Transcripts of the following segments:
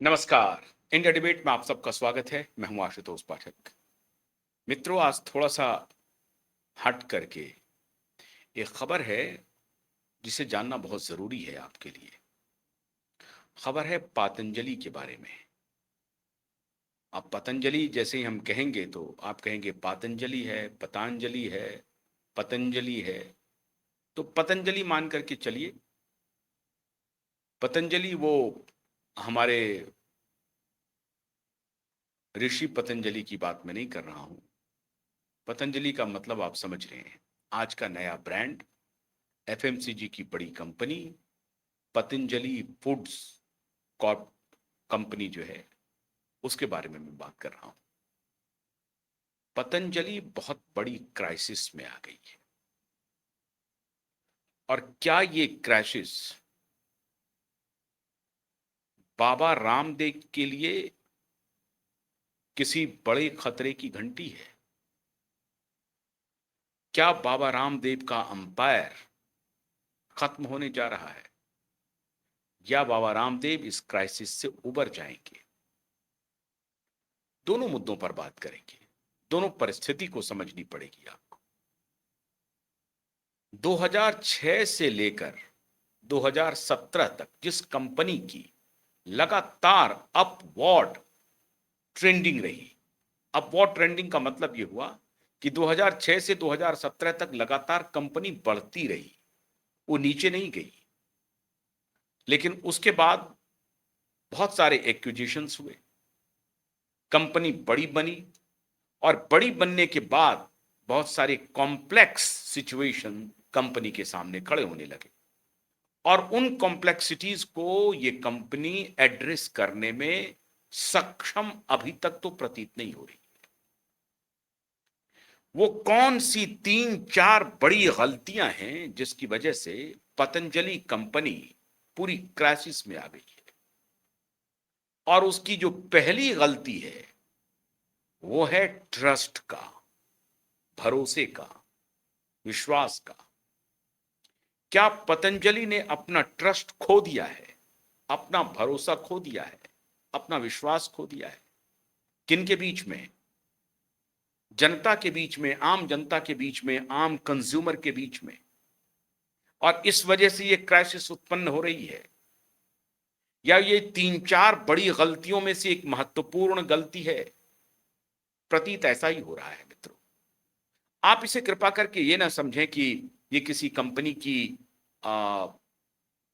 नमस्कार। India debate में आप सबका स्वागत है। मैं हूं आशुतोष पाठक। मित्रों, आज थोड़ा सा हट करके एक खबर है जिसे जानना बहुत जरूरी है आपके लिए। खबर है पतंजलि के बारे में। अब पतंजलि जैसे ही हम कहेंगे तो आप कहेंगे पतंजलि है, पतंजलि है, पतंजलि है। तो पतंजलि मान करके चलिए। पतंजलि वो हमारे ऋषि पतंजलि की बात मैं नहीं कर रहा हूं। पतंजलि का मतलब आप समझ रहे हैं। आज का नया ब्रांड, एफएमसीजी की बड़ी company Patanjali foods Corp company जो है, उसके बारे में मैं बात कर रहा हूं। पतंजलि बहुत बड़ी क्राइसिस में आ गई है। और क्या ये क्राइसिस बाबा रामदेव के लिए किसी बड़े खतरे की घंटी है? क्या बाबा रामदेव का अंपायर खत्म होने जा रहा है, या बाबा रामदेव इस क्राइसिस से उबर जाएंगे? दोनों मुद्दों पर बात करेंगे। दोनों परिस्थिति को समझनी पड़ेगी आपको। 2006 से लेकर 2017 तक जिस कंपनी की लगातार अपवर्ड ट्रेंडिंग रही। अपवर्ड ट्रेंडिंग का मतलब यह हुआ कि 2006 से 2017 तक लगातार कंपनी बढ़ती रही, वो नीचे नहीं गई। लेकिन उसके बाद बहुत सारे एक्विजिशंस हुए, कंपनी बड़ी बनी, और बड़ी बनने के बाद बहुत सारे कॉम्प्लेक्स सिचुएशन कंपनी के सामने खड़े होने लगे। और उन कॉम्प्लेक्सिटीज को ये कंपनी एड्रेस करने में सक्षम अभी तक तो प्रतीत नहीं हो रही। वो कौन सी 3-4 बड़ी गलतियां हैं जिसकी वजह से पतंजलि कंपनी पूरी क्राइसिस में आ गई है? और उसकी जो पहली गलती है वो है ट्रस्ट का, भरोसे का, विश्वास का। क्या पतंजलि ने अपना ट्रस्ट खो दिया है, अपना भरोसा खो दिया है, अपना विश्वास खो दिया है? किन के बीच में? जनता के बीच में, आम जनता के बीच में, आम कंज्यूमर के बीच में। और इस वजह से ये क्राइसिस उत्पन्न हो रही है, या ये 3-4 बड़ी गलतियों में से एक महत्वपूर्ण गलती है? प्रतीत ऐसा ही हो रहा है मित्रों। आप इसे कृपा करके ये ना समझें कि ये किसी कंपनी की आ,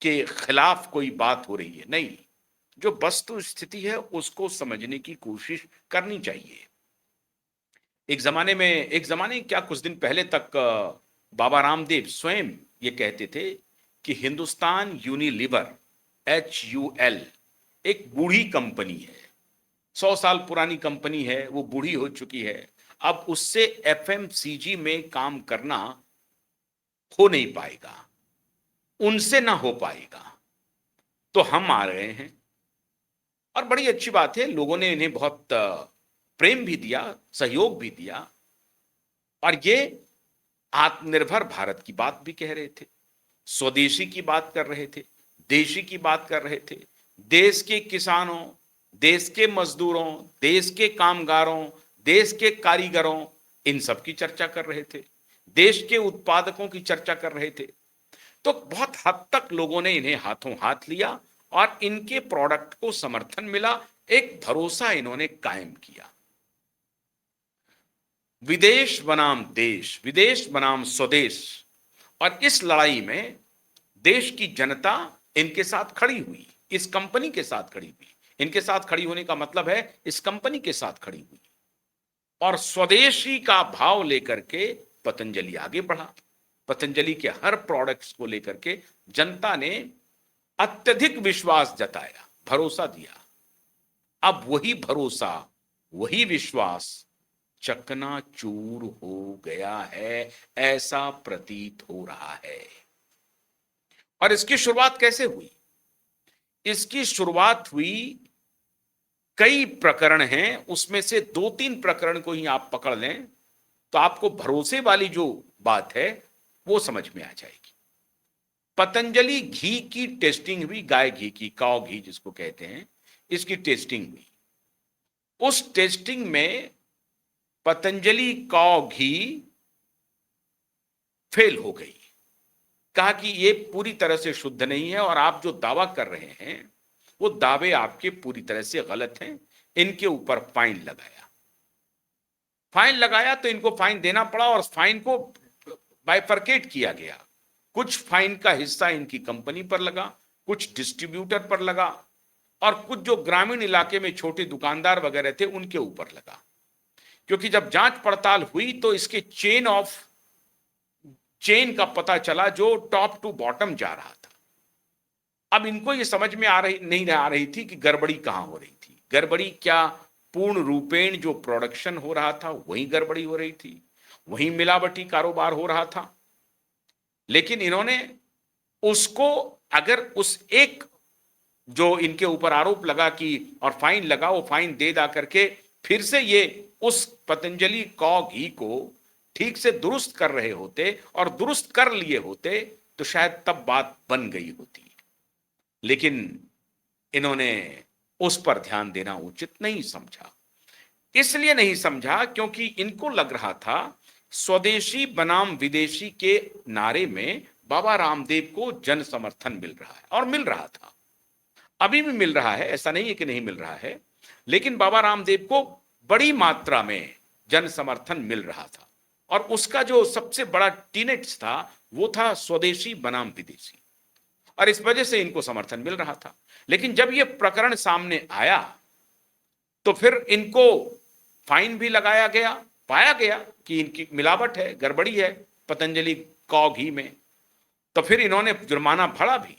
के खिलाफ कोई बात हो रही है। नहीं, जो वस्तु स्थिति है उसको समझने की कोशिश करनी चाहिए। एक जमाने क्या, कुछ दिन पहले तक बाबा रामदेव स्वयं ये कहते थे कि हिंदुस्तान यूनिलीवर, HUL, एक बूढ़ी कंपनी है। 100 साल पुरानी कंपनी है, वो बूढ़ी हो चुकी है। अब उससे एफएमसीजी में काम करना हो नहीं पाएगा, उनसे ना हो पाएगा। तो हम आ रहे हैं, और बड़ी अच्छी बात है, लोगों ने इन्हें बहुत प्रेम भी दिया, सहयोग भी दिया। और ये आत्मनिर्भर भारत की बात भी कह रहे थे, स्वदेशी की बात कर रहे थे, देशी की बात कर रहे थे। देश के किसानों, देश के मजदूरों, देश के कामगारों, देश के कारीगरों, इन सब की चर्चा कर रहे थे। देश के उत्पादकों की चर्चा कर रहे थे। तो बहुत हद तक लोगों ने इन्हें हाथों हाथ लिया और इनके प्रोडक्ट को समर्थन मिला, एक भरोसा इन्होंने कायम किया। विदेश बनाम देश, विदेश बनाम स्वदेश। और इस लड़ाई में देश की जनता इनके साथ खड़ी हुई, इस कंपनी के साथ खड़ी हुई। इनके साथ खड़ी होने का मतलब है इस कंपनी के साथ खड़ी हुई, और स्वदेशी का भाव लेकर के पतंजलि आगे बढ़ा। पतंजलि के हर प्रोडक्ट्स को लेकर के जनता ने अत्यधिक विश्वास जताया, भरोसा दिया। अब वही भरोसा, वही विश्वास चकनाचूर हो गया है, ऐसा प्रतीत हो रहा है। और इसकी शुरुआत कैसे हुई? इसकी शुरुआत हुई, कई प्रकरण हैं, उसमें से 2-3 प्रकरण को ही आप पकड़ लें तो आपको भरोसे वाली जो बात है वो समझ में आ जाएगी। पतंजलि घी की टेस्टिंग हुई, गाय घी की, काऊ घी जिसको कहते हैं। इसकी टेस्टिंग हुई। उस टेस्टिंग में पतंजलि काऊ घी फेल हो गई। कहा कि ये पूरी तरह से शुद्ध नहीं है और आप जो दावा कर रहे हैं वो दावे आपके पूरी तरह से गलत हैं। इनके ऊपर फाइन लगाया। फाइन लगाया तो इनको फाइन देना पड़ा और फाइन को बाइफरकेट किया गया। कुछ फाइन का हिस्सा इनकी कंपनी पर लगा, कुछ डिस्ट्रीब्यूटर पर लगा और कुछ जो ग्रामीण इलाके में छोटे दुकानदार वगैरह थे उनके ऊपर लगा। क्योंकि जब जांच पड़ताल हुई तो इसके चेन का पता चला जो टॉप टू बॉटम जा रहा था। अब इनको ये समझ में नहीं आ रही थी कि गड़बड़ी कहां हो रही थी। गड़बड़ी क्या पूर्ण रूपेण जो प्रोडक्शन हो रहा था वही गड़बड़ी हो रही थी, वही मिलावटी कारोबार हो रहा था। लेकिन इन्होंने उसको अगर उस एक जो इनके ऊपर आरोप लगा कि और फाइन लगा वो फाइन दे दा करके फिर से ये उस पतंजलि काऊ घी को ठीक से दुरुस्त कर रहे होते और दुरुस्त कर लिए होते तो शायद तब बात बन गई होती। लेकिन इन्होंने उस पर ध्यान देना उचित नहीं समझा। इसलिए नहीं समझा क्योंकि इनको लग रहा था स्वदेशी बनाम विदेशी के नारे में बाबा रामदेव को जन समर्थन मिल रहा है और मिल रहा था, अभी भी मिल रहा है, ऐसा नहीं है कि नहीं मिल रहा है। लेकिन बाबा रामदेव को बड़ी मात्रा में जन समर्थन मिल रहा था और उसका जो सबसे बड़ा टीनेट्स था वो था स्वदेशी बनाम विदेशी और इस वजह से इनको समर्थन मिल रहा था। लेकिन जब यह प्रकरण सामने आया तो फिर इनको फाइन भी लगाया गया, पाया गया कि इनकी मिलावट है, गड़बड़ी है पतंजलि काऊ घी में। तो फिर इन्होंने जुर्माना भरा भी।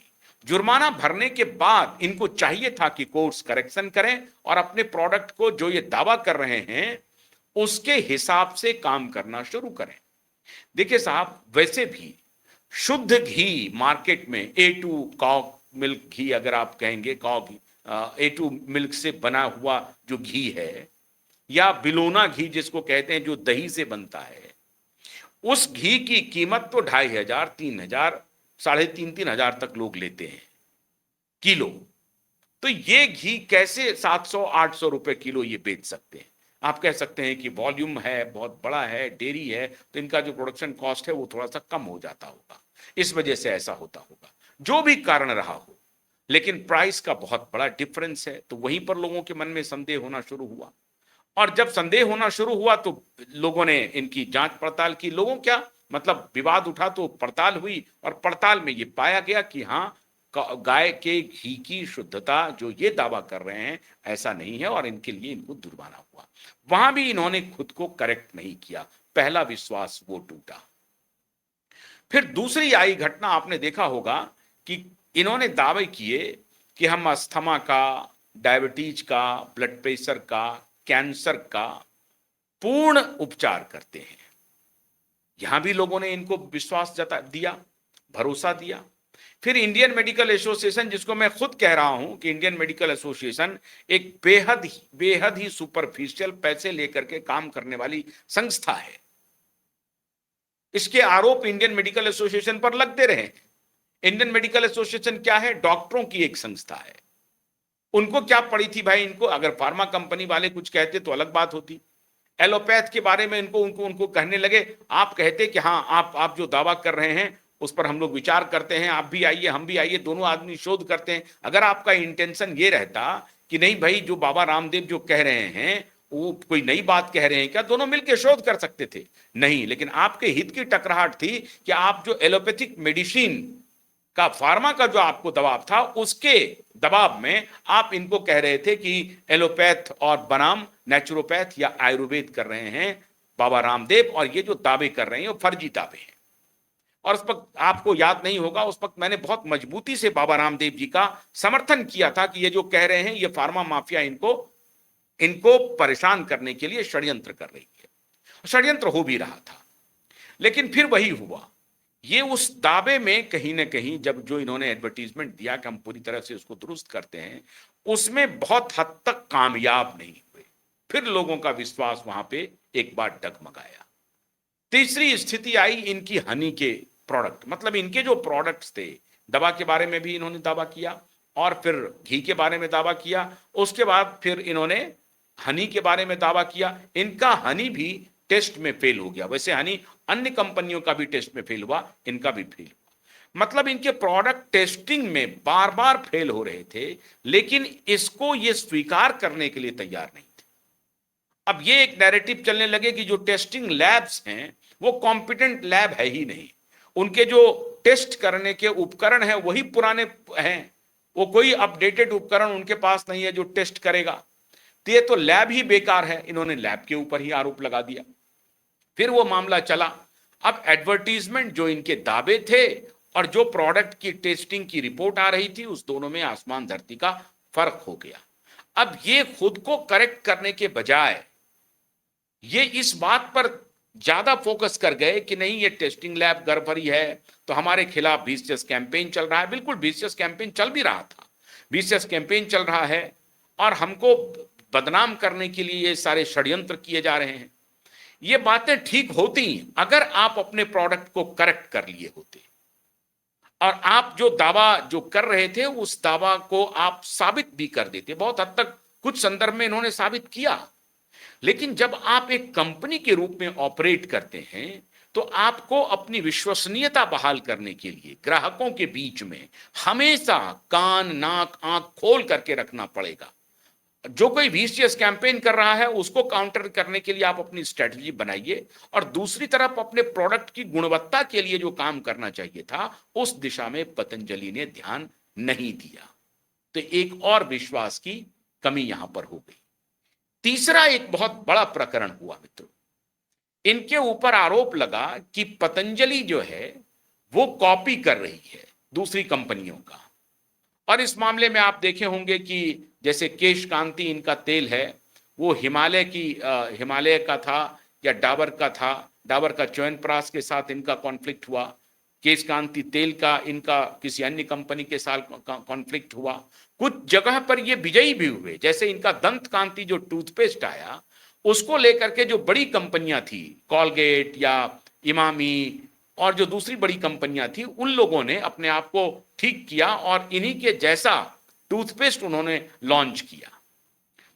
जुर्माना भरने के बाद इनको चाहिए था कि कोर्स करेक्शन करें और अपने प्रोडक्ट को जो ये दावा कर रहे हैं उसके हिसाब से काम करना शुरू करें। देखिए साहब, वैसे भी शुद्ध घी मार्केट में A2 काऊ मिल्क घी, अगर आप कहेंगे काऊ घी, A2 मिल्क से बना हुआ जो घी है या बिलोना घी जिसको कहते हैं जो दही से बनता है, उस घी की कीमत तो 2500, 3000, 3500 तक लोग लेते हैं किलो। तो ये घी कैसे 700-800 रुपए किलो ये बेच सकते हैं? आप कह सकते हैं कि वॉल्यूम है, बहुत बड़ा है, डेयरी है, तो इनका जो प्रोडक्शन कॉस्ट है वो थोड़ा सा कम हो जाता होगा, इस वजह से ऐसा होता होगा, जो भी कारण रहा हो। लेकिन प्राइस का बहुत बड़ा डिफरेंस है, तो वहीं पर लोगों के मन में संदेह होना शुरू हुआ और जब संदेह होना शुरू हुआ तो लोगों ने इनकी जांच पड़ताल की। लोगों क्या मतलब विवाद उठा तो पड़ताल हुई और पड़ताल में ये पाया गया कि हाँ, गाय के घी की शुद्धता जो ये दावा कर रहे हैं ऐसा नहीं है और इनके लिए इनको जुर्माना हुआ। वहां भी इन्होंने खुद को करेक्ट नहीं किया, पहला विश्वास वो टूटा। फिर दूसरी आई घटना आपने देखा होगा कि इन्होंने दावे किए कि हम अस्थमा का, डायबिटीज का, ब्लड प्रेशर का, कैंसर का पूर्ण उपचार करते हैं। यहां भी लोगों ने इनको विश्वास दिया, भरोसा दिया। फिर इंडियन मेडिकल एसोसिएशन, जिसको मैं खुद कह रहा हूं कि इंडियन मेडिकल एसोसिएशन एक बेहद ही सुपरफिशियल पैसे लेकर के काम करने वाली संस्था है, इसके आरोप इंडियन मेडिकल एसोसिएशन पर लगते रहे। इंडियन मेडिकल एसोसिएशन क्या है? डॉक्टरों की एक संस्था है। उनको क्या पड़ी थी भाई, इनको अगर फार्मा कंपनी वाले कुछ कहते तो अलग बात होती। एलोपैथ के बारे में उनको कहने लगे, आप कहते कि हाँ आप जो दावा कर रहे हैं उस पर हम लोग विचार करते हैं, आप भी आइए हम भी आइए, दोनों आदमी शोध करते हैं। अगर आपका इंटेंशन ये रहता कि नहीं भाई जो बाबा रामदेव जो कह रहे हैं वो कोई नई बात कह रहे हैं क्या, दोनों मिलकर शोध कर सकते थे। नहीं, लेकिन आपके हित की टकराहट थी कि आप जो एलोपैथिक मेडिसिन का, फार्मा का जो आपको दबाव था, उसके दबाव में आप इनको कह रहे थे कि एलोपैथ और बनाम नेचुरोपैथ या आयुर्वेद कर रहे हैं बाबा रामदेव, और ये जो दावे कर रहे हैं वो फर्जी दावे हैं। और उस वक्त आपको याद नहीं होगा, उस वक्त मैंने बहुत मजबूती से बाबा रामदेव जी का समर्थन किया था कि ये जो कह रहे हैं ये फार्मा माफिया इनको परेशान करने के लिए षड्यंत्र कर रही है। षड्यंत्र हो भी रहा था। लेकिन फिर वही हुआ, ये उस दावे में कहीं ना कहीं जब जो इन्होंने एडवर्टीजमेंट दिया कि हम पूरी तरह से उसको दुरुस्त करते हैं, उसमें बहुत हद तक कामयाब नहीं हुए। फिर लोगों का विश्वास वहां पे एक बार डगमगाया। तीसरी स्थिति आई इनकी हनी के प्रोडक्ट, मतलब इनके जो प्रोडक्ट्स थे, दवा के बारे में भी इन्होंने दावा किया, और फिर घी के बारे में दावा किया, उसके बाद फिर इन्होंने हनी के बारे में दावा किया। इनका हनी भी टेस्ट में फेल हो गया। वैसे हनी अन्य कंपनियों का भी टेस्ट में फेल हुआ, इनका भी फेल हुआ। मतलब इनके प्रोडक्ट टेस्टिंग में बार बार फेल हो रहे थे, लेकिन इसको ये स्वीकार करने के लिए तैयार नहीं थे। अब ये एक नैरेटिव चलने लगे कि जो टेस्टिंग लैब्स हैं वो कॉम्पिटेंट लैब है ही नहीं, उनके जो टेस्ट करने के उपकरण हैं वही पुराने हैं, वो कोई अपडेटेड उपकरण उनके पास नहीं है जो टेस्ट करेगा, तो ये तो लैब ही बेकार है। इन्होंने लैब के ऊपर ही आरोप लगा दिया। फिर वो मामला चला। अब एडवर्टीजमेंट जो इनके दावे थे और जो प्रोडक्ट की टेस्टिंग की रिपोर्ट आ रही थी, उस दोनों में आसमान धरती का फर्क हो गया। अब ये खुद को करेक्ट करने के बजाय ये इस बात पर ज्यादा फोकस कर गए कि नहीं ये टेस्टिंग लैब गड़बड़ी है, तो हमारे खिलाफ विशियस कैंपेन चल रहा है। बिल्कुल विशियस कैंपेन चल भी रहा था, विशियस कैंपेन चल रहा है और हमको बदनाम करने के लिए ये सारे षड्यंत्र किए जा रहे हैं। ये बातें ठीक होती अगर आप अपने प्रोडक्ट को करेक्ट कर लिए होते और आप जो दावा जो कर रहे थे उस दावा को आप साबित भी कर देते। बहुत हद तक कुछ संदर्भ में इन्होंने साबित किया। लेकिन जब आप एक कंपनी के रूप में ऑपरेट करते हैं तो आपको अपनी विश्वसनीयता बहाल करने के लिए ग्राहकों के बीच में हमेशा कान नाक आंख खोल करके रखना पड़ेगा। जो कोई विशियस कैंपेन कर रहा है उसको काउंटर करने के लिए आप अपनी स्ट्रेटजी बनाइए, और दूसरी तरफ अपने प्रोडक्ट की गुणवत्ता के लिए जो काम करना चाहिए था उस दिशा में पतंजलि ने ध्यान नहीं दिया। तो एक और विश्वास की कमी यहां पर हो गई। तीसरा एक बहुत बड़ा प्रकरण हुआ मित्रों, इनके ऊपर आरोप लगा कि पतंजलि जो है वो कॉपी कर रही है दूसरी कंपनियों का। और इस मामले में आप देखे होंगे कि जैसे केश कांति इनका तेल है वो हिमालय का था या डाबर का था, डाबर का च्यवनप्राश के साथ इनका कॉन्फ्लिक्ट हुआ। केश कांति तेल का इनका किसी अन्य कंपनी के साथ कॉन्फ्लिक्ट हुआ। कुछ जगह पर ये विजयी भी हुए, जैसे इनका दंत कांति जो टूथपेस्ट आया उसको लेकर के जो बड़ी कंपनियां थी कॉलगेट या इमामी और जो दूसरी बड़ी कंपनियां थी उन लोगों ने अपने आप को ठीक किया और इन्हीं के जैसा टूथपेस्ट उन्होंने लॉन्च किया।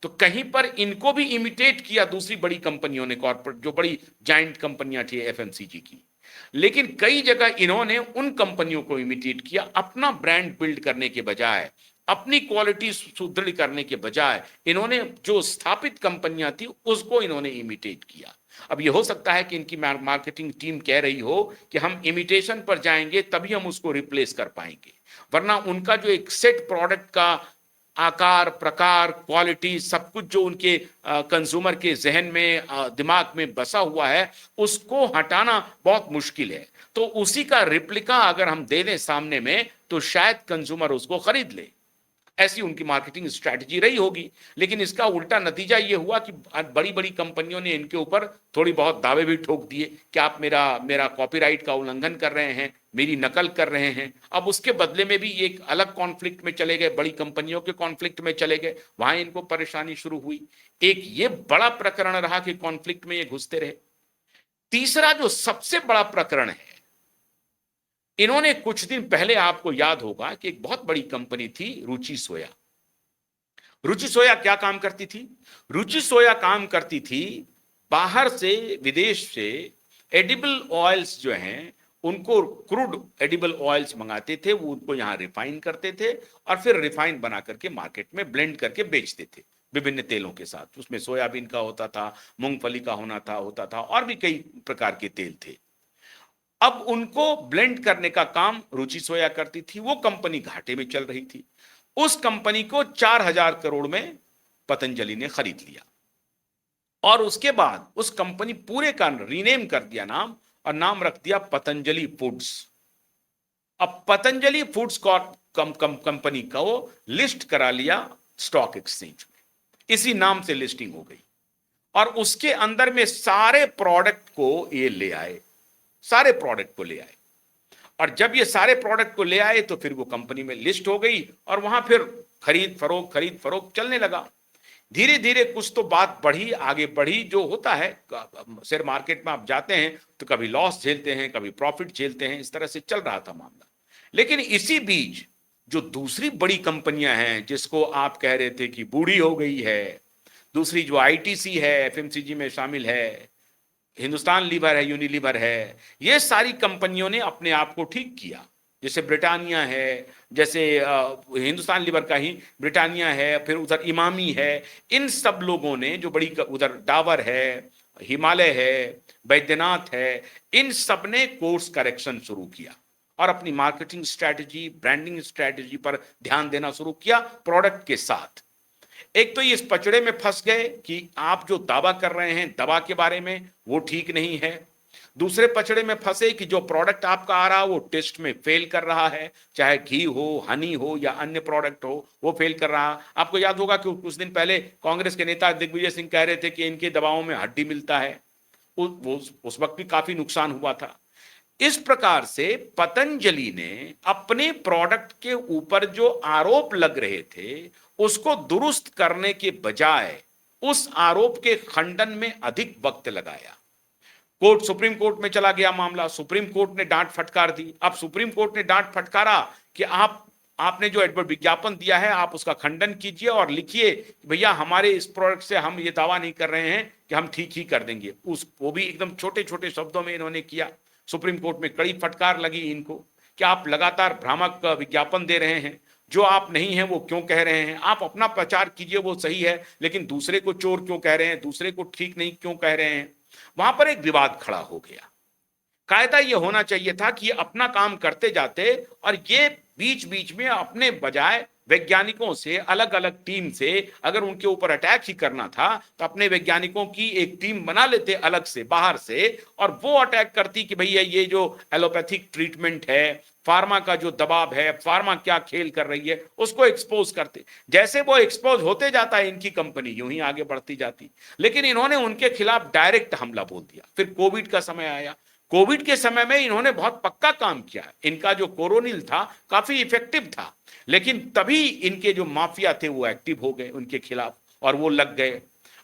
तो कहीं पर इनको भी इमिटेट किया दूसरी बड़ी कंपनियों ने, कॉर्पोरेट जो बड़ी जाइंट कंपनियां थी एफएमसीजी की। लेकिन कई जगह इन्होंने उन कंपनियों को इमिटेट किया, अपना ब्रांड बिल्ड करने के बजाय, अपनी क्वालिटी सुदृढ़ करने के बजाय इन्होंने जो स्थापित कंपनियां थी उसको इन्होंने इमिटेट किया। अब ये हो सकता है कि इनकी मार्केटिंग टीम कह रही हो कि हम इमिटेशन पर जाएंगे तभी हम उसको रिप्लेस कर पाएंगे, वरना उनका जो एक सेट प्रोडक्ट का आकार प्रकार क्वालिटी सब कुछ जो उनके कंज्यूमर के जहन में दिमाग में बसा हुआ है उसको हटाना बहुत मुश्किल है। तो उसी का रिप्लिका अगर हम दे दें सामने में तो शायद कंज्यूमर उसको खरीद ले, ऐसी उनकी मार्केटिंग स्ट्रैटेजी रही होगी। लेकिन इसका उल्टा नतीजा ये हुआ कि बड़ी बड़ी कंपनियों ने इनके ऊपर थोड़ी बहुत दावे भी ठोक दिए कि आप मेरा कॉपीराइट का उल्लंघन कर रहे हैं, मेरी नकल कर रहे हैं। अब उसके बदले में भी एक अलग कॉन्फ्लिक्ट में चले गए, बड़ी कंपनियों के कॉन्फ्लिक्ट में चले गए, वहां इनको परेशानी शुरू हुई। एक ये बड़ा प्रकरण रहा कि कॉन्फ्लिक्ट में ये घुसते रहे। तीसरा जो सबसे बड़ा प्रकरण है, इन्होंने कुछ दिन पहले आपको याद होगा कि एक बहुत बड़ी कंपनी थी रुचि सोया। रुचि सोया क्या काम करती थी? रुचि सोया काम करती थी बाहर से विदेश से एडिबल ऑयल्स जो हैं उनको क्रूड एडिबल ऑयल्स मंगाते थे, वो उनको यहां रिफाइन करते थे और फिर रिफाइन बना करके मार्केट में ब्लेंड करके बेचते थे विभिन्न तेलों के साथ। उसमें सोयाबीन का होता था, मूंगफली का होता था और भी कई प्रकार के तेल थे। अब उनको ब्लेंड करने का काम रुचि सोया करती थी। वो कंपनी घाटे में चल रही थी। उस कंपनी को 4,000 करोड़ में पतंजलि ने खरीद लिया और उसके बाद उस कंपनी पूरे का रीनेम कर दिया नाम, और नाम रख दिया पतंजलि फूड्स। अब पतंजलि फूड्स कंपनी को लिस्ट करा लिया स्टॉक एक्सचेंज में, इसी नाम से लिस्टिंग हो गई और उसके अंदर में सारे प्रोडक्ट को ये ले आए, सारे प्रोडक्ट को ले आए। और जब ये सारे प्रोडक्ट को ले आए तो फिर वो कंपनी में लिस्ट हो गई और वहां फिर खरीद फरोख्त चलने लगा। धीरे धीरे कुछ तो बात बढ़ी, आगे बढ़ी। जो होता है शेयर मार्केट में आप जाते हैं तो कभी लॉस झेलते हैं, कभी प्रॉफिट झेलते हैं, इस तरह से चल रहा था मामला। लेकिन इसी बीच जो दूसरी बड़ी कंपनियां हैं जिसको आप कह रहे थे कि बूढ़ी हो गई है, दूसरी जो आईटीसी है, एफएमसीजी में शामिल है, हिंदुस्तान लीवर है, यूनिलीवर है, ये सारी कंपनियों ने अपने आप को ठीक किया। जैसे ब्रिटानिया है, जैसे हिंदुस्तान लीवर का ही ब्रिटानिया है, फिर उधर इमामी है, इन सब लोगों ने जो बड़ी उधर डाबर है, हिमालय है, बैद्यनाथ है, इन सब ने कोर्स करेक्शन शुरू किया और अपनी मार्केटिंग स्ट्रैटेजी, ब्रांडिंग स्ट्रैटेजी पर ध्यान देना शुरू किया प्रोडक्ट के साथ। एक तो ये इस पचड़े में फंस गए कि आप जो दावा कर रहे हैं दवा के बारे में वो ठीक नहीं है। दूसरे पचड़े में फंसे कि जो प्रोडक्ट आपका आ रहा वो टेस्ट में फेल कर रहा है, चाहे घी हो, हनी हो या अन्य प्रोडक्ट हो, वो फेल कर रहा। आपको याद होगा कि कुछ दिन पहले कांग्रेस के नेता दिग्विजय सिंह कह रहे थे कि इनके दवाओं में हड्डी मिलता है। उस वक्त भी काफी नुकसान हुआ था। इस प्रकार से पतंजलि ने अपने प्रोडक्ट के ऊपर जो आरोप लग रहे थे उसको दुरुस्त करने के बजाय उस आरोप के खंडन में अधिक वक्त लगाया। कोर्ट, सुप्रीम कोर्ट में चला गया मामला, सुप्रीम कोर्ट ने डांट फटकार दी। अब सुप्रीम कोर्ट ने डांट फटकारा कि आपने जो एडवर्ट विज्ञापन दिया है आप उसका खंडन कीजिए और लिखिए भैया हमारे इस प्रोडक्ट से हम ये दावा नहीं कर रहे हैं कि हम ठीक ही कर देंगे। वो भी एकदम छोटे छोटे शब्दों में इन्होंने किया। सुप्रीम कोर्ट में कड़ी फटकार लगी इनको कि आप लगातार भ्रामक विज्ञापन दे रहे हैं, जो आप नहीं हैं वो क्यों कह रहे हैं, आप अपना प्रचार कीजिए वो सही है, लेकिन दूसरे को चोर क्यों कह रहे हैं, दूसरे को ठीक नहीं क्यों कह रहे हैं। वहां पर एक विवाद खड़ा हो गया। कायदा ये होना चाहिए था कि ये अपना काम करते जाते और ये बीच बीच में अपने बजाय वैज्ञानिकों से, अलग अलग टीम से अगर उनके ऊपर अटैक ही करना था तो अपने वैज्ञानिकों की एक टीम बना लेते अलग से, बाहर से, और वो अटैक करती कि भैया ये जो एलोपैथिक ट्रीटमेंट है, फार्मा का जो दबाव है, फार्मा क्या खेल कर रही है, उसको एक्सपोज करते। जैसे वो एक्सपोज होते जाता है इनकी कंपनी यूं ही आगे बढ़ती जाती। लेकिन इन्होंने उनके खिलाफ डायरेक्ट हमला बोल दिया। फिर कोविड का समय आया। कोविड के समय में इन्होंने बहुत पक्का काम किया। इनका जो कोरोनिल था काफी इफेक्टिव था, लेकिन तभी इनके जो माफिया थे वो एक्टिव हो गए उनके खिलाफ और वो लग गए।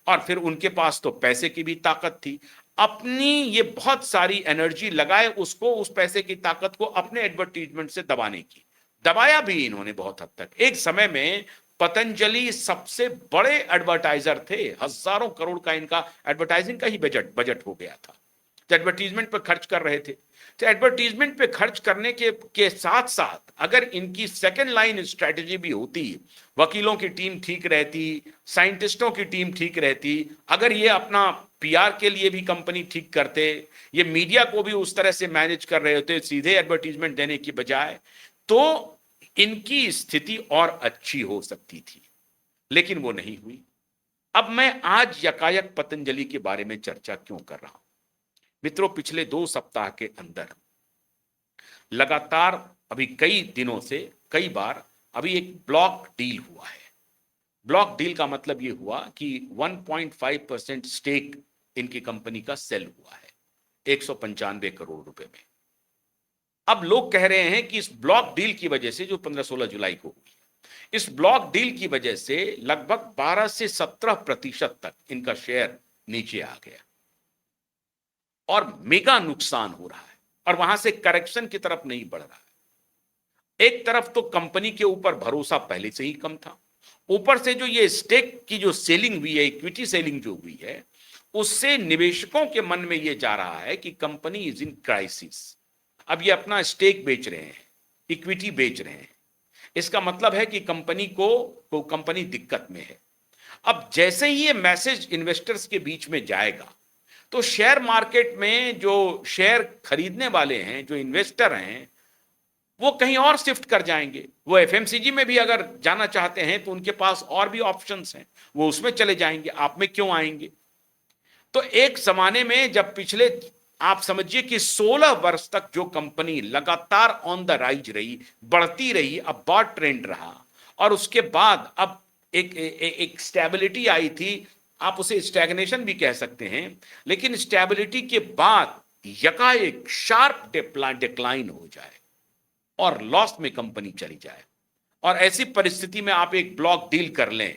और फिर उनके पास तो पैसे की भी ताकत थी, अपनी ये बहुत सारी एनर्जी लगाए उसको, उस पैसे की ताकत को अपने एडवर्टीजमेंट से दबाने की। दबाया भी इन्होंने बहुत हद तक। एक समय में पतंजलि सबसे बड़े एडवर्टाइजर थे, हजारों करोड़ का इनका एडवर्टाइजिंग का ही बजट हो गया था। एडवर्टीजमेंट पे खर्च कर रहे थे। तो एडवर्टीजमेंट पे खर्च करने के साथ साथ अगर इनकी सेकेंड लाइन स्ट्रेटेजी भी होती, वकीलों की टीम ठीक रहती, साइंटिस्टों की टीम ठीक रहती, अगर ये अपना पीआर के लिए भी कंपनी ठीक करते, ये मीडिया को भी उस तरह से मैनेज कर रहे होते सीधे एडवर्टीजमेंट देने की बजाय, तो इनकी स्थिति और अच्छी हो सकती थी। लेकिन वो नहीं हुई। अब मैं आज यकायक पतंजलि के बारे में चर्चा क्यों कर रहा हूं? मित्रों, पिछले 2 सप्ताह के अंदर लगातार अभी कई दिनों से कई बार अभी एक ब्लॉक डील हुआ है। ब्लॉक डील का मतलब यह हुआ कि 1.5% स्टेक इनकी कंपनी का सेल हुआ है 195 करोड़ रुपए में। अब लोग कह रहे हैं कि इस ब्लॉक डील की वजह से, जो 15-16 जुलाई को हुई, इस ब्लॉक डील की वजह से लगभग 12 से 17% तक इनका शेयर नीचे आ गया और मेगा नुकसान हो रहा है और वहां से करेक्शन की तरफ नहीं बढ़ रहा है। एक तरफ तो कंपनी के ऊपर भरोसा पहले से ही कम था, ऊपर से जो ये स्टेक की जो सेलिंग हुई है, इक्विटी सेलिंग जो हुई है, उससे निवेशकों के मन में ये जा रहा है कि कंपनी इज इन क्राइसिस। अब ये अपना स्टेक बेच रहे हैं, इक्विटी बेच रहे हैं, इसका मतलब है कि कंपनी दिक्कत में है। अब जैसे ही ये मैसेज इन्वेस्टर्स के बीच में जाएगा तो शेयर मार्केट में जो शेयर खरीदने वाले हैं, जो इन्वेस्टर हैं, वो कहीं और शिफ्ट कर जाएंगे। वो एफएमसीजी में भी अगर जाना चाहते हैं तो उनके पास और भी ऑप्शंस हैं, वो उसमें चले जाएंगे, आप में क्यों आएंगे। तो एक जमाने में जब पिछले, आप समझिए कि 16 वर्ष तक जो कंपनी लगातार ऑन द राइज रही, बढ़ती रही, अब बहुत ट्रेंड रहा, और उसके बाद अब एक स्टेबिलिटी आई थी, आप उसे स्टैग्नेशन भी कह सकते हैं, लेकिन स्टेबिलिटी के बाद यकाएक शार्प डिक्लाइन हो जाए और लॉस में कंपनी चली जाए, और ऐसी परिस्थिति में आप एक ब्लॉक डील कर लें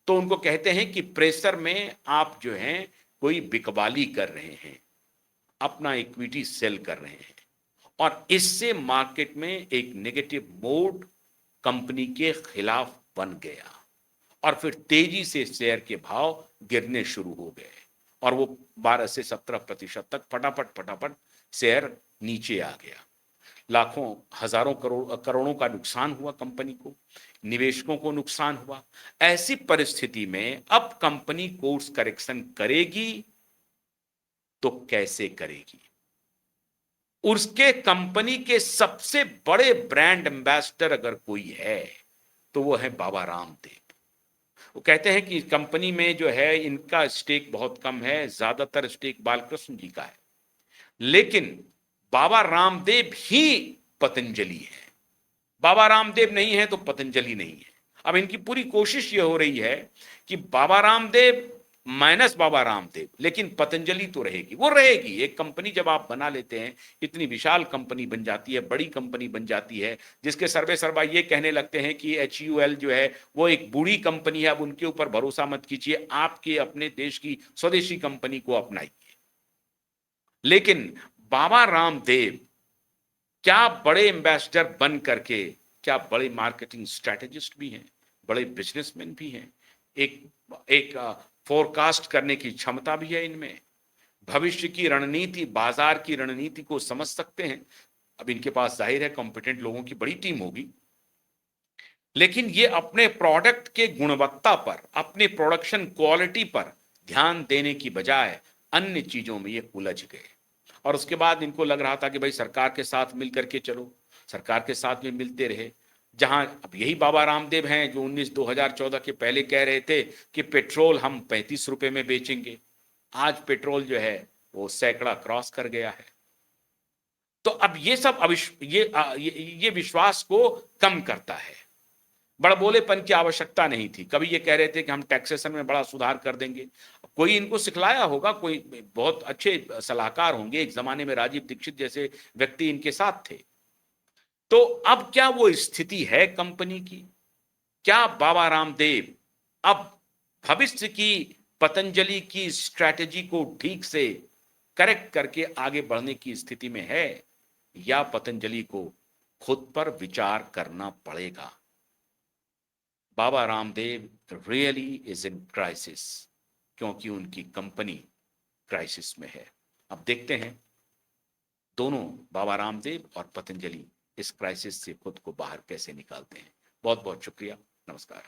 तो उनको कहते हैं कि प्रेशर में आप जो हैं कोई बिकवाली कर रहे हैं, अपना इक्विटी सेल कर रहे हैं, और इससे मार्केट में एक नेगेटिव मोड कंपनी के खिलाफ बन गया और फिर तेजी से शेयर के भाव गिरने शुरू हो गए और वो 12 से 17% तक फटाफट फटाफट शेयर नीचे आ गया। लाखों हजारों करोड़ों का नुकसान हुआ कंपनी को, निवेशकों को नुकसान हुआ। ऐसी परिस्थिति में अब कंपनी कोर्स करेक्शन करेगी तो कैसे करेगी? उसके कंपनी के सबसे बड़े ब्रांड एम्बेसडर अगर कोई है तो वो है बाबा रामदेव। वो कहते हैं कि कंपनी में जो है इनका स्टेक बहुत कम है, ज्यादातर स्टेक बालकृष्ण जी का है, लेकिन बाबा रामदेव ही पतंजलि है। बाबा रामदेव नहीं है तो पतंजलि नहीं है। अब इनकी पूरी कोशिश ये हो रही है कि बाबा रामदेव माइनस बाबा रामदेव, लेकिन पतंजलि तो रहेगी। वो रहेगी। एक कंपनी जब आप बना लेते हैं, इतनी विशाल कंपनी बन जाती है, बड़ी कंपनी बन जाती है, जिसके सर्वे सर्वा ये कहने लगते हैं कि HUL जो है वो एक बूढ़ी कंपनी है, अब उनके ऊपर भरोसा मत कीजिए, आपके अपने देश की स्वदेशी कंपनी को अपनाइए। लेकिन बाबा रामदेव क्या बड़े एम्बेसडर बन करके, क्या बड़े मार्केटिंग स्ट्रेटेजिस्ट भी हैं, बड़े बिजनेसमैन भी हैं। एक एक फोरकास्ट करने की क्षमता भी है इनमें। भविष्य की रणनीति, बाजार की रणनीति को समझ सकते हैं। अब इनके पास जाहिर है कॉम्पिटेंट लोगों की बड़ी टीम होगी, लेकिन ये अपने प्रोडक्ट के गुणवत्ता पर, अपने प्रोडक्शन क्वालिटी पर ध्यान देने की बजाय अन्य चीजों में ये उलझ गए। और उसके बाद इनको लग रहा था कि भाई सरकार के साथ मिल करके चलो, सरकार के साथ में मिलते रहे। जहां अब यही बाबा रामदेव हैं जो 2014 के पहले कह रहे थे कि पेट्रोल हम 35 रुपए में बेचेंगे, आज पेट्रोल जो है वो सैकड़ा क्रॉस कर गया है। तो अब ये सब ये विश्वास को कम करता है। बड़बोलेपन की आवश्यकता नहीं थी। कभी ये कह रहे थे कि हम टैक्सेशन में बड़ा सुधार कर देंगे, कोई इनको सिखलाया होगा, कोई बहुत अच्छे सलाहकार होंगे, एक जमाने में राजीव दीक्षित जैसे व्यक्ति इनके साथ थे। तो अब क्या वो स्थिति है कंपनी की? क्या बाबा रामदेव अब भविष्य की पतंजलि की स्ट्रैटेजी को ठीक से करेक्ट करके आगे बढ़ने की स्थिति में है, या पतंजलि को खुद पर विचार करना पड़ेगा? Baba Ramdev really is in crisis, क्योंकि उनकी कंपनी क्राइसिस में है। अब देखते हैं दोनों, बाबा रामदेव और पतंजलि, इस क्राइसिस से खुद को बाहर कैसे निकालते हैं। बहुत बहुत शुक्रिया। नमस्कार।